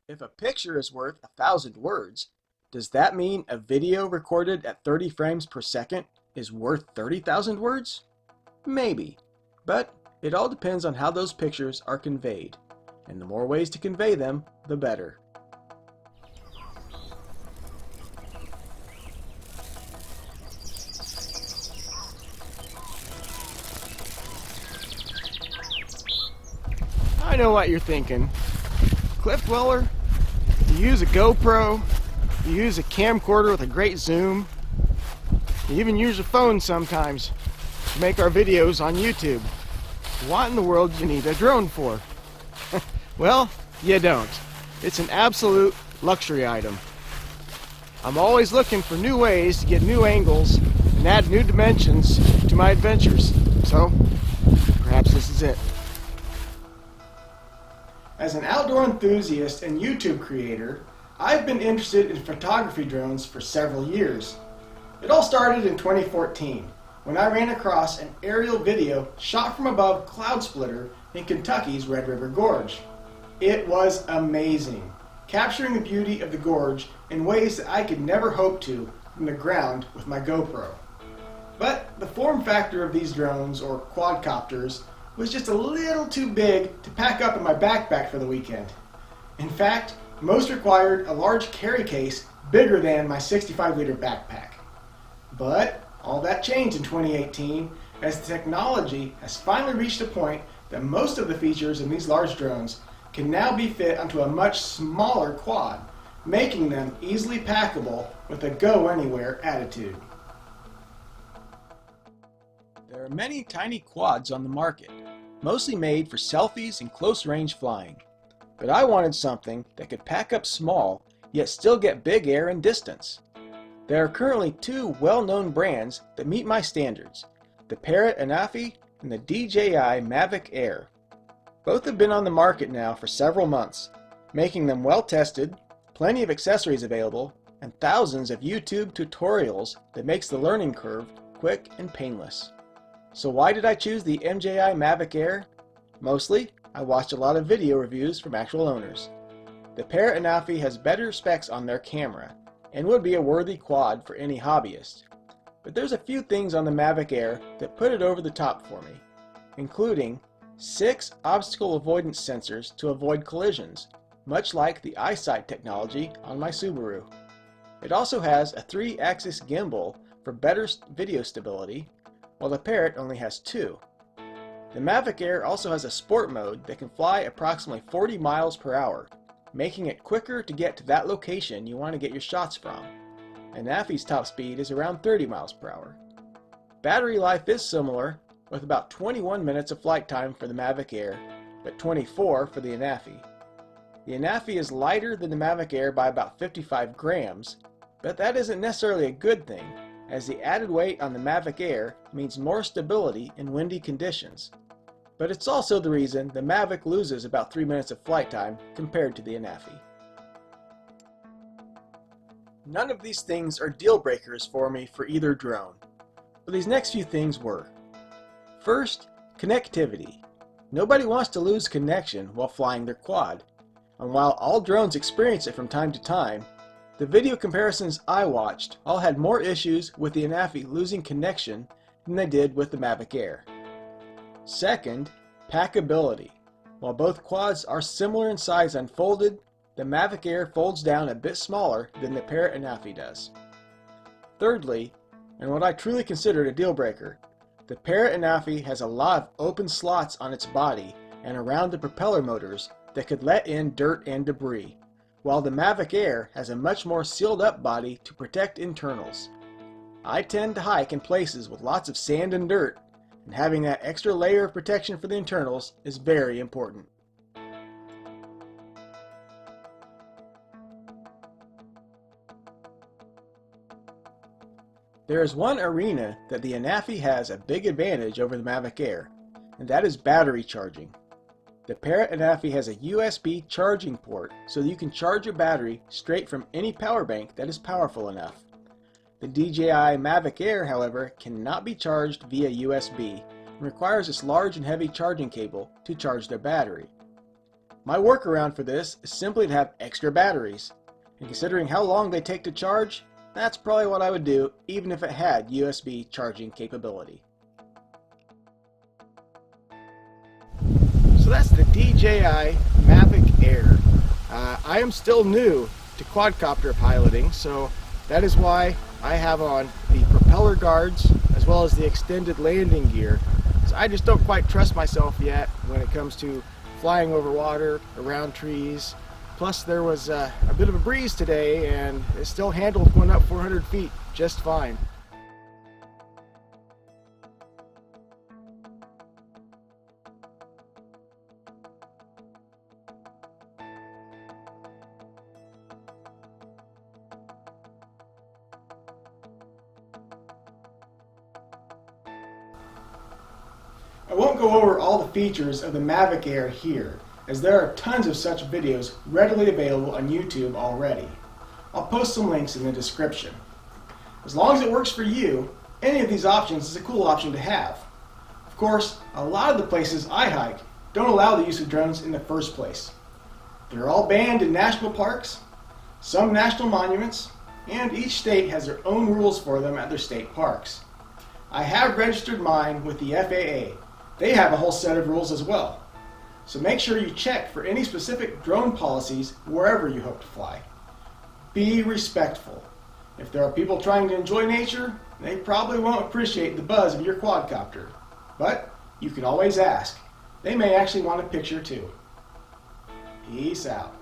If a picture is worth 1,000 words, does that mean a video recorded at 30 frames per second is worth 30,000 words? Maybe, but it all depends on how those pictures are conveyed, and the more ways to convey them, the better. I know what you're thinking. Cliff Dweller, you use a GoPro, you use a camcorder with a great zoom, you even use your phone sometimes to make our videos on YouTube. What in the world do you need a drone for? Well, you don't. It's an absolute luxury item. I'm always looking for new ways to get new angles and add new dimensions to my adventures, so perhaps this is it. As an outdoor enthusiast and YouTube creator, I've been interested in photography drones for several years. It all started in 2014 when I ran across an aerial video shot from above Cloud Splitter in Kentucky's Red River Gorge. It was amazing, capturing the beauty of the gorge in ways that I could never hope to from the ground with my GoPro. But the form factor of these drones, or quadcopters, was just a little too big to pack up in my backpack for the weekend. In fact, most required a large carry case bigger than my 65-liter backpack. But all that changed in 2018 as the technology has finally reached a point that most of the features in these large drones can now be fit onto a much smaller quad, making them easily packable with a go-anywhere attitude. There are many tiny quads on the market, mostly made for selfies and close-range flying. But I wanted something that could pack up small, yet still get big air and distance. There are currently two well-known brands that meet my standards, the Parrot Anafi and the DJI Mavic Air. Both have been on the market now for several months, making them well-tested, plenty of accessories available, and thousands of YouTube tutorials that makes the learning curve quick and painless. So why did I choose the DJI Mavic Air? Mostly, I watched a lot of video reviews from actual owners. The Parrot Anafi has better specs on their camera, and would be a worthy quad for any hobbyist. But there's a few things on the Mavic Air that put it over the top for me, including 6 obstacle avoidance sensors to avoid collisions, much like the eyesight technology on my Subaru. It also has a 3-axis gimbal for better video stability, while the Parrot only has 2. The Mavic Air also has a sport mode that can fly approximately 40 miles per hour, making it quicker to get to that location you want to get your shots from. Anafi's top speed is around 30 miles per hour. Battery life is similar, with about 21 minutes of flight time for the Mavic Air, but 24 for the Anafi. The Anafi is lighter than the Mavic Air by about 55 grams, but that isn't necessarily a good thing, as the added weight on the Mavic Air means more stability in windy conditions. But it's also the reason the Mavic loses about 3 minutes of flight time compared to the Anafi. None of these things are deal breakers for me for either drone, but these next few things were. First, connectivity. Nobody wants to lose connection while flying their quad, and while all drones experience it from time to time, the video comparisons I watched all had more issues with the Anafi losing connection than they did with the Mavic Air. Second, packability. While both quads are similar in size unfolded, the Mavic Air folds down a bit smaller than the Parrot Anafi does. Thirdly, and what I truly considered a deal breaker, the Parrot Anafi has a lot of open slots on its body and around the propeller motors that could let in dirt and debris, while the Mavic Air has a much more sealed up body to protect internals. I tend to hike in places with lots of sand and dirt, and having that extra layer of protection for the internals is very important. There is one arena that the Anafi has a big advantage over the Mavic Air, and that is battery charging. The Parrot Anafi has a USB charging port so that you can charge your battery straight from any power bank that is powerful enough. The DJI Mavic Air, however, cannot be charged via USB and requires this large and heavy charging cable to charge their battery. My workaround for this is simply to have extra batteries, and considering how long they take to charge, that's probably what I would do even if it had USB charging capability. So that's the DJI Mavic Air. I am still new to quadcopter piloting, so that is why I have on the propeller guards as well as the extended landing gear. So I just don't quite trust myself yet when it comes to flying over water, around trees. Plus there was a bit of a breeze today and it still handled going up 400 feet just fine. I won't go over all the features of the Mavic Air here, as there are tons of such videos readily available on YouTube already. I'll post some links in the description. As long as it works for you, any of these options is a cool option to have. Of course, a lot of the places I hike don't allow the use of drones in the first place. They're all banned in national parks, some national monuments, and each state has their own rules for them at their state parks. I have registered mine with the FAA. They have a whole set of rules as well. So make sure you check for any specific drone policies wherever you hope to fly. Be respectful. If there are people trying to enjoy nature, they probably won't appreciate the buzz of your quadcopter. But you can always ask. They may actually want a picture too. Peace out.